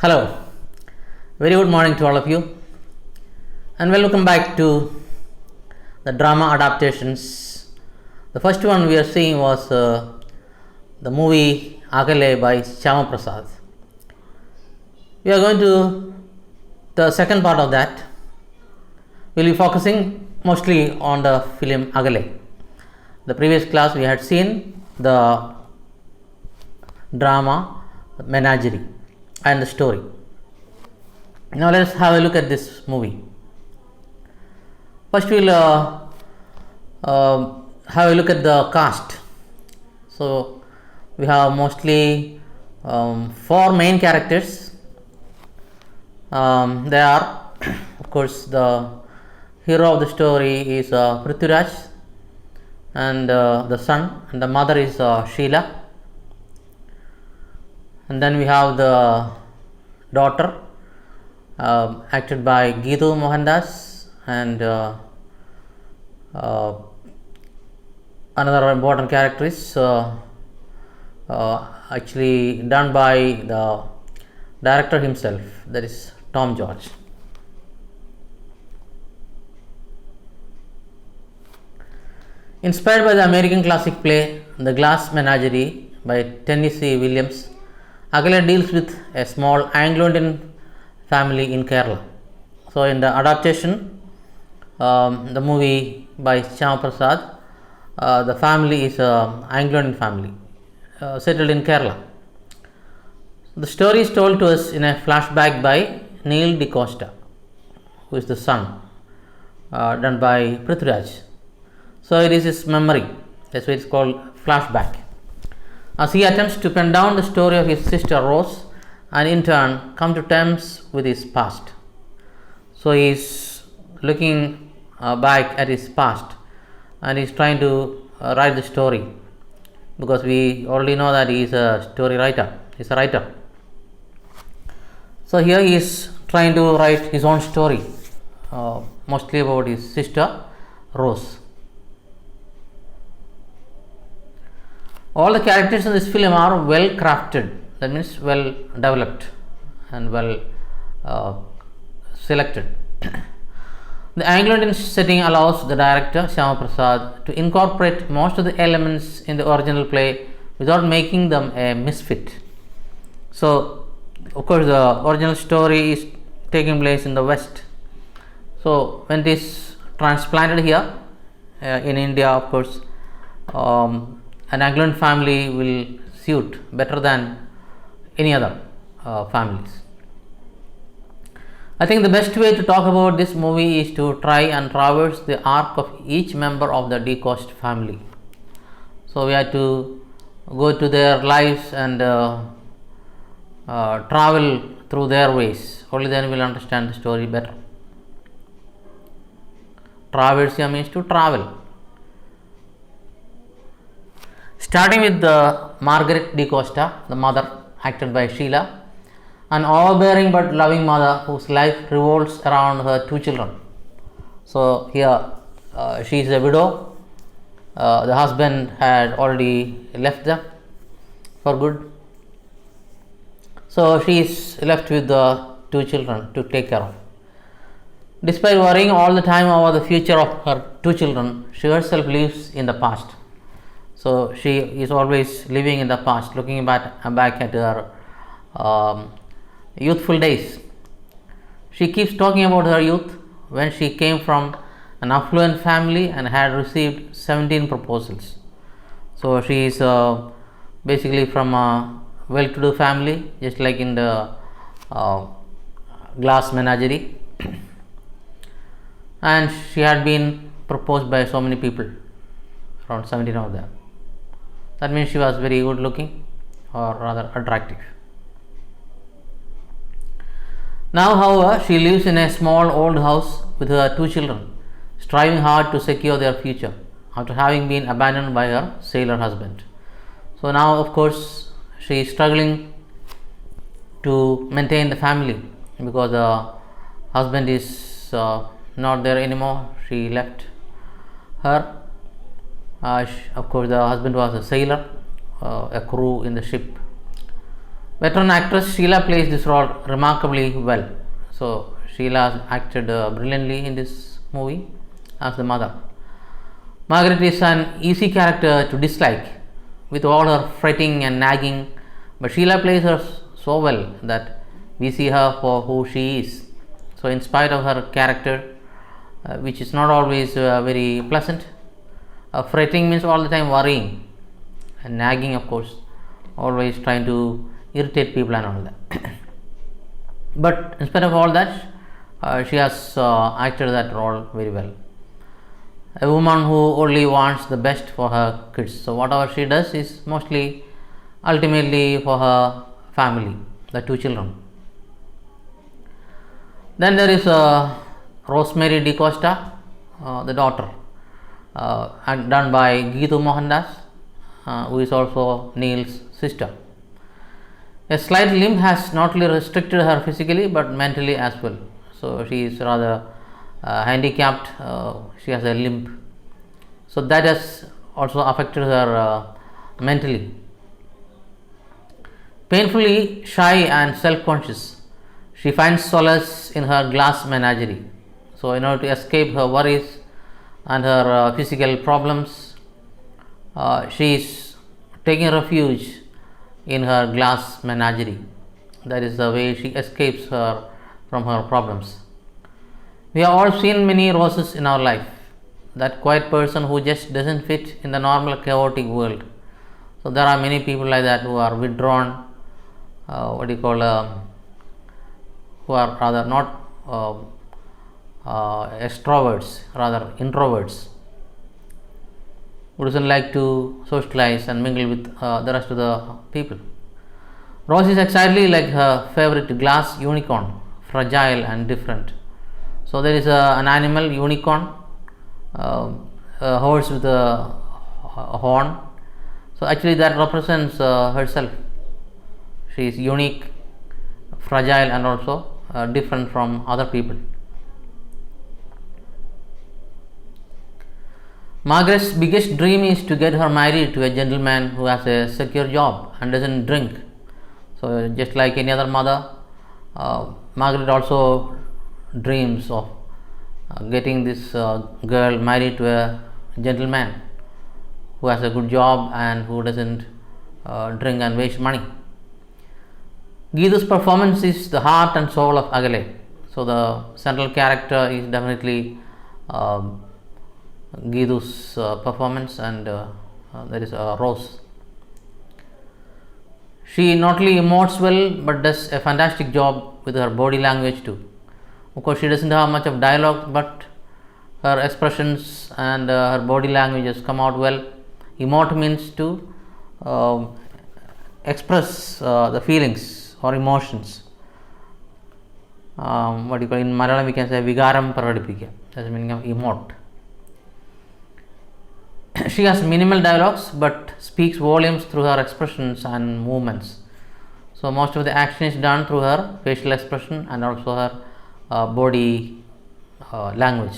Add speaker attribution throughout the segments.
Speaker 1: Hello, very good morning to all of you, and welcome back to the drama adaptations. The first one we are seeing was the movie Agale by Shyama Prasad. We are going to the second part of that. We will be focusing mostly on the film Agale. The previous class we had seen the drama Menagerie and the story. Now let us have a look at this movie. First we will have a look at the cast. So we have mostly four main characters. They are, of course, the hero of the story is Prithviraj, and the son, and the mother is Sheila. And then we have the daughter, acted by Geetu Mohandas, and another important character is actually done by the director himself, that is Tom George. Inspired by the American classic play The Glass Menagerie by Tennessee Williams, Agale deals with a small Anglo-Indian family in Kerala. So, in the adaptation, the movie by Shyama Prasad, the family is Anglo-Indian family settled in Kerala. The story is told to us in a flashback by Neil DeCosta, who is the son, done by Prithviraj. So, it is his memory, that's why it is called flashback, as he attempts to pen down the story of his sister Rose and in turn come to terms with his past. So he is looking back at his past and he is trying to write the story, because we already know that he is a story writer, he is a writer. So here he is trying to write his own story, mostly about his sister Rose. All the characters in this film are well crafted, that means well developed and well selected. The Anglo-Indian setting allows the director Shyama Prasad to incorporate most of the elements in the original play without making them a misfit. So, of course, the original story is taking place in the West. So, when it is transplanted here in India, of course, an Anglo-Indian family will suit better than any other families. I think the best way to talk about this movie is to try and traverse the arc of each member of the DeCosta family. So we have to go to their lives and travel through their ways. Only then we will understand the story better. Traverse means to travel. Starting with the Margaret DeCosta, the mother, acted by Sheila, an overbearing but loving mother whose life revolves around her two children. So here she is a widow. The husband had already left them for good. So she is left with the two children to take care of. Despite worrying all the time over the future of her two children, she herself lives in the past. So she is always living in the past, looking back at her youthful days. She keeps talking about her youth when she came from an affluent family and had received 17 proposals. So she is basically from a well-to-do family, just like in the Glass Menagerie, and she had been proposed by so many people, around 17 of them. That means she was very good looking, or rather attractive. Now, however, she lives in a small old house with her two children, striving hard to secure their future after having been abandoned by her sailor husband. So now, of course, she is struggling to maintain the family because the husband is not there anymore. She left her. Of course, the husband was a sailor, a crew in the ship. Veteran actress Sheila plays this role remarkably well. So Sheila acted brilliantly in this movie as the mother. Margaret is an easy character to dislike, with all her fretting and nagging, but Sheila plays her so well that we see her for who she is. So, in spite of her character, which is not always very pleasant, fretting means all the time worrying, and nagging, of course, always trying to irritate people and all that. But in spite of all that, she has acted that role very well. A woman who only wants the best for her kids. So whatever she does is mostly ultimately for her family, the two children. Then there is Rosemary DeCosta, the daughter, and done by Geetu Mohandas, who is also Neil's sister. A slight limp has not only restricted her physically but mentally as well. So she is rather handicapped, she has a limp. So that has also affected her mentally. Painfully shy and self-conscious, she finds solace in her glass menagerie. So in order to escape her worries and her physical problems, she is taking refuge in her glass menagerie. That is the way she escapes her from her problems. We have all seen many roses in our life. That quiet person who just doesn't fit in the normal chaotic world. So there are many people like that who are withdrawn, who are rather not extroverts, rather introverts, who doesn't like to socialize and mingle with the rest of the people. Rose is exactly like her favorite glass unicorn, fragile and different. So there is an animal unicorn, a horse with a horn. So actually that represents herself. She is unique, fragile, and also different from other people. Margaret's biggest dream is to get her married to a gentleman who has a secure job and doesn't drink. So just like any other mother, Margaret also dreams of getting this girl married to a gentleman who has a good job and who doesn't drink and waste money. Geetu's performance is the heart and soul of Agale. So the central character is definitely Geetu's performance, and there is Rose. She not only emotes well but does a fantastic job with her body language too. Of course, she doesn't have much of dialogue, but her expressions and her body languages come out well. Emote means to express the feelings or emotions. What you call in Malayalam we can say Vigaram Paradipika. That's the meaning of emote. She has minimal dialogues but speaks volumes through her expressions and movements. So most of the action is done through her facial expression and also her body language.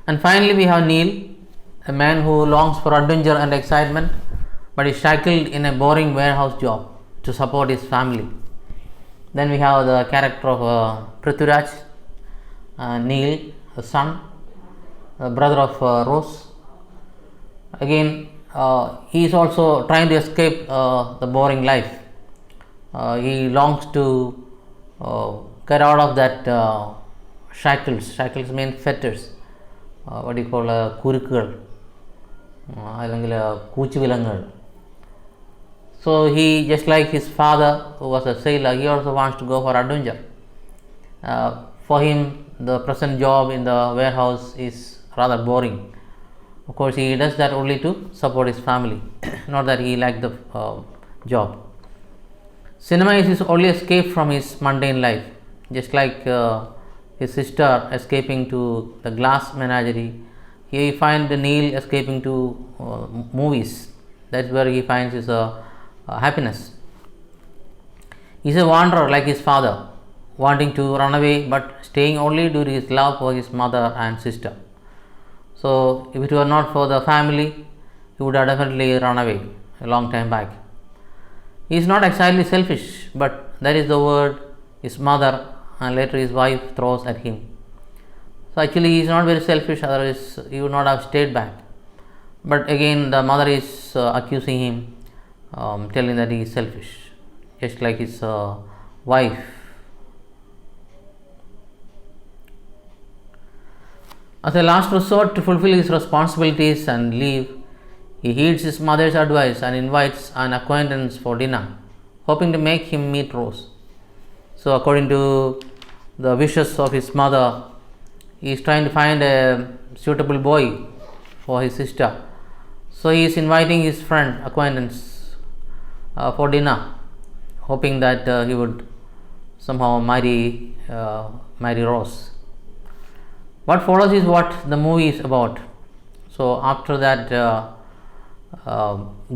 Speaker 1: And finally we have Neil, a man who longs for adventure and excitement but is shackled in a boring warehouse job to support his family. Then we have the character of Prithviraj, Neil, the son, the brother of Rose. Again, he is also trying to escape the boring life. He longs to get out of that shackles. Shackles mean fetters. What do you call kurukal? Kuchivilangal. So he, just like his father who was a sailor, he also wants to go for adventure. For him, the present job in the warehouse is rather boring. Of course, he does that only to support his family, not that he liked the job. Cinema is his only escape from his mundane life, just like his sister escaping to the glass menagerie. He finds Neil escaping to movies. That's where he finds his happiness. He is a wanderer like his father, wanting to run away but staying only due to his love for his mother and sister. So if it were not for the family, he would have definitely run away a long time back. He is not exactly selfish, but that is the word his mother and later his wife throws at him. So actually he is not very selfish, otherwise he would not have stayed back. But again the mother is accusing him, telling that he is selfish, just like his wife. As a last resort to fulfill his responsibilities and leave, he heeds his mother's advice and invites an acquaintance for dinner, hoping to make him meet Rose. So, according to the wishes of his mother, he is trying to find a suitable boy for his sister. So, he is inviting his friend, acquaintance, for dinner, hoping that he would somehow marry Rose. What follows is what the movie is about. So, after that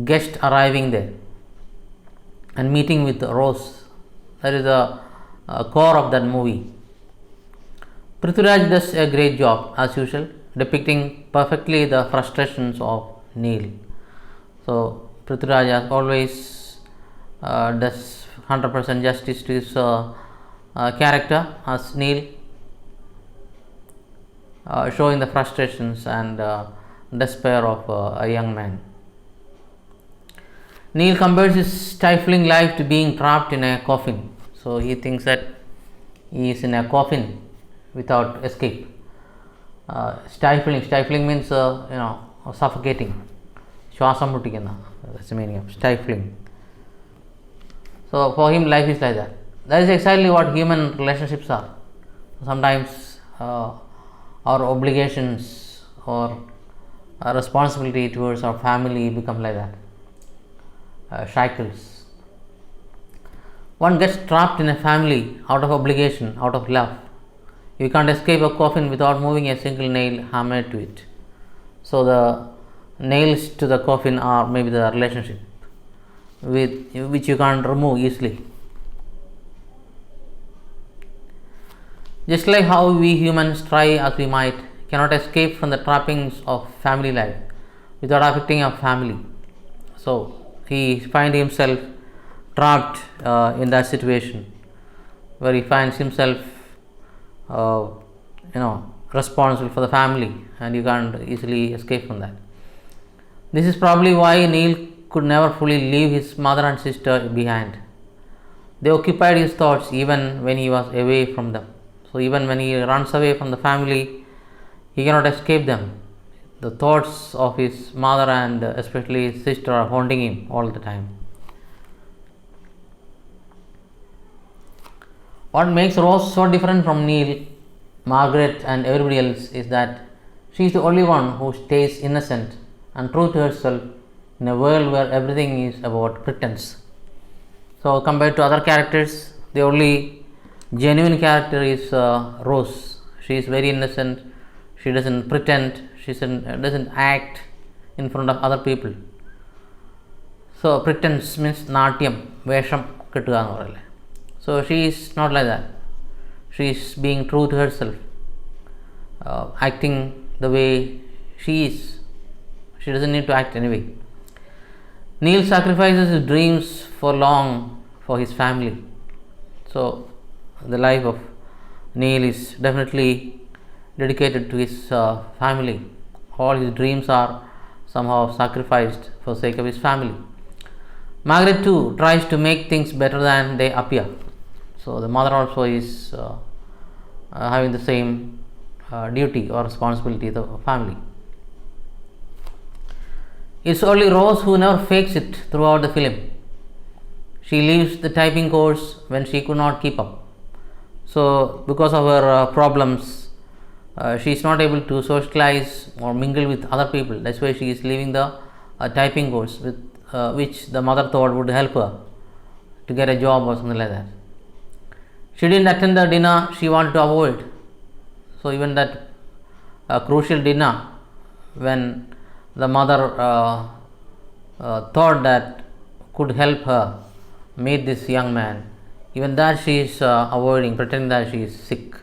Speaker 1: guest arriving there and meeting with Rose, that is the core of that movie. Prithviraj does a great job as usual, depicting perfectly the frustrations of Neil. So, Prithviraj as always does 100% justice to his character as Neil, showing the frustrations and despair of a young man. Neil compares his stifling life to being trapped in a coffin. So he thinks that he is in a coffin without escape. Stifling means suffocating. Shwasam muttikkunna. That's the meaning of stifling. So for him, life is like that. That is exactly what human relationships are. Sometimes our obligations or our responsibility towards our family become like that. Shackles. One gets trapped in a family out of obligation, out of love. You can't escape a coffin without moving a single nail hammered to it. So the nails to the coffin are maybe the relationship which you can't remove easily. Just like how we humans try as we might, cannot escape from the trappings of family life without affecting our family. So he finds himself trapped in that situation where he finds himself responsible for the family, and you can't easily escape from that. This is probably why Neil could never fully leave his mother and sister behind. They occupied his thoughts even when he was away from them. So even when he runs away from the family, he cannot escape them. The thoughts of his mother and especially his sister are haunting him all the time. What makes Rose so different from Neil, Margaret and everybody else is that she is the only one who stays innocent and true to herself in a world where everything is about pretense. So compared to other characters, the only genuine character is Rose. She is very innocent. She doesn't pretend. She doesn't act in front of other people. So pretense means natyam, vesham kittuka ennu parayille. So she is not like that. She is being true to herself, acting the way she is. She doesn't need to act anyway. Neil sacrifices his dreams for long for his family. So the life of Neil is definitely dedicated to his family. All his dreams are somehow sacrificed for the sake of his family. Margaret too tries to make things better than they appear. So the mother also is having the same duty or responsibility of the family. It's only Rose who never fakes it throughout the film. She leaves the typing course when she could not keep up. So because of her problems, she is not able to socialize or mingle with other people. That's why she is leaving the typing course, with which the mother thought would help her to get a job or something like that. She didn't attend the dinner she wanted to avoid. So even that crucial dinner, when the mother thought that could help her meet this young man, even that she is avoiding, pretending that she is sick.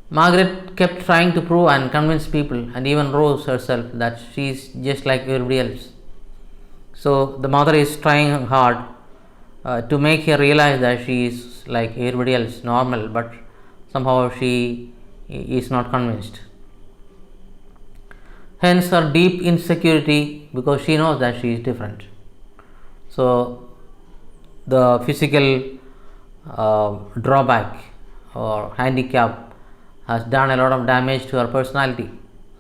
Speaker 1: Margaret kept trying to prove and convince people, and even Rose herself, that she is just like everybody else. So the mother is trying hard to make her realize that she is like everybody else, normal, but somehow she is not convinced. Hence her deep insecurity, because she knows that she is different. So the physical drawback or handicap has done a lot of damage to her personality.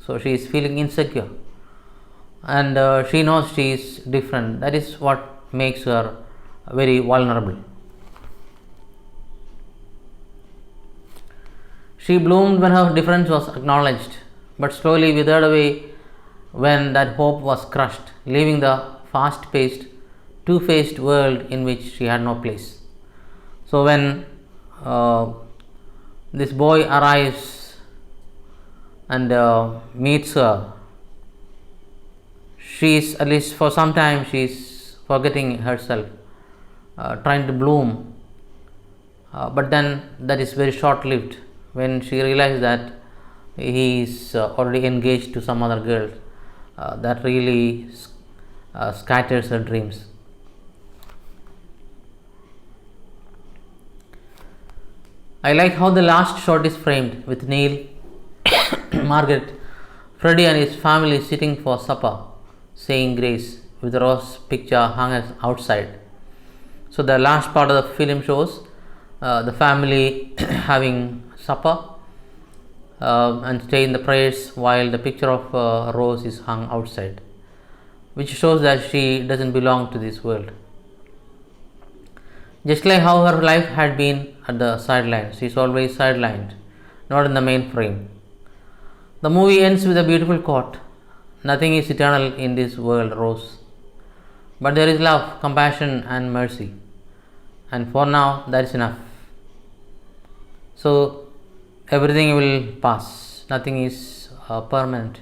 Speaker 1: So she is feeling insecure, and she knows she is different. That is what makes her very vulnerable. She bloomed when her difference was acknowledged, but slowly withered away when that hope was crushed, leaving the fast paced, two faced world in which she had no place. So, when this boy arrives and meets her, she is, at least for some time, she is forgetting herself, trying to bloom, but then that is very short lived when she realizes that he is already engaged to some other girl. That really scatters her dreams. I like how the last shot is framed with Neil, Margaret, Freddie, and his family sitting for supper, saying grace, with the rose picture hung as outside. So the last part of the film shows the family having supper and saying the prayers while the picture of Rose is hung outside, which shows that she doesn't belong to this world. Just like how her life had been at the sidelines, she is always sidelined, not in the main frame. The movie ends with a beautiful quote: "Nothing is eternal in this world, Rose. But there is love, compassion, and mercy. And for now, that is enough." So, everything will pass, nothing is permanent.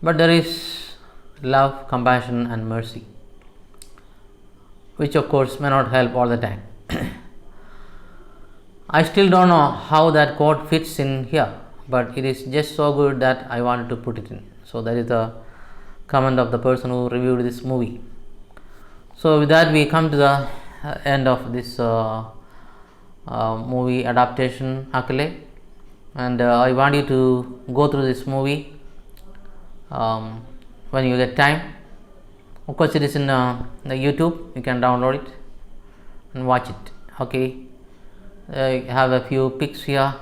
Speaker 1: But there is love, compassion, and mercy, which of course may not help all the time. I still don't know how that quote fits in here, but it is just so good that I wanted to put it in. So, that is the comment of the person who reviewed this movie. So, with that, we come to the end of this movie adaptation, Akale, and I want you to go through this movie when you get time. Of course, it is in the YouTube. You can download it and watch it. Okay, you have a few pics here.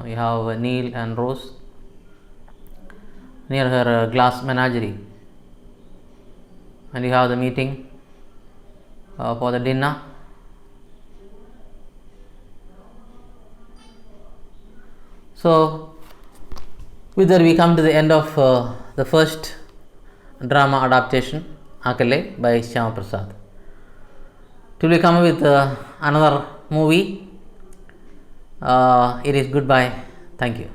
Speaker 1: You have Neil and Rose near her glass menagerie, and you have the meeting for the dinner. So, with that, we come to the end of the first drama adaptation, Akale, by Shyama Prasad. Till we come with another movie, it is goodbye. Thank you.